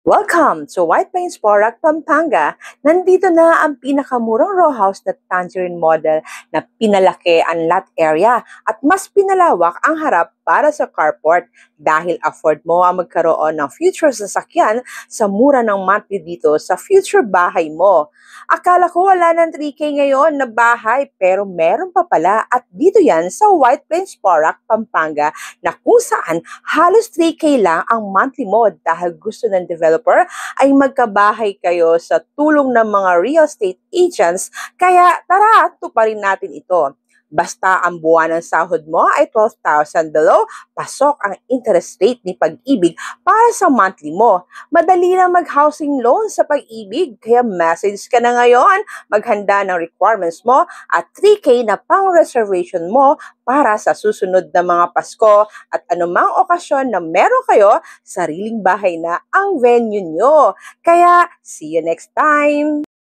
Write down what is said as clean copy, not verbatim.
Welcome to White Plains Porac, Pampanga. Nandito na ang pinakamurang row house na tangerine model na pinalaki ang lot area at mas pinalawak ang harap para sa carport dahil afford mo ang magkaroon ng future sasakyan sa mura ng monthly dito sa future bahay mo. Akala ko wala ng 3K ngayon na bahay pero meron pa pala at dito yan sa White Plains Porac, Pampanga na kung saan halos 3K lang ang monthly mo dahil gusto ng developer ay magkabahay kayo sa tulong ng mga real estate agents. Kaya tara, tuparin natin ito. Basta ang buwan ng sahod mo ay 12,000 below, pasok ang interest rate ni Pag-ibig para sa monthly mo. Madali na mag-housing loan sa Pag-ibig, kaya message ka na ngayon, maghanda ng requirements mo at 3K na pang-reservation mo para sa susunod na mga Pasko at anumang okasyon na meron kayo, sariling bahay na ang venue nyo. Kaya, see you next time!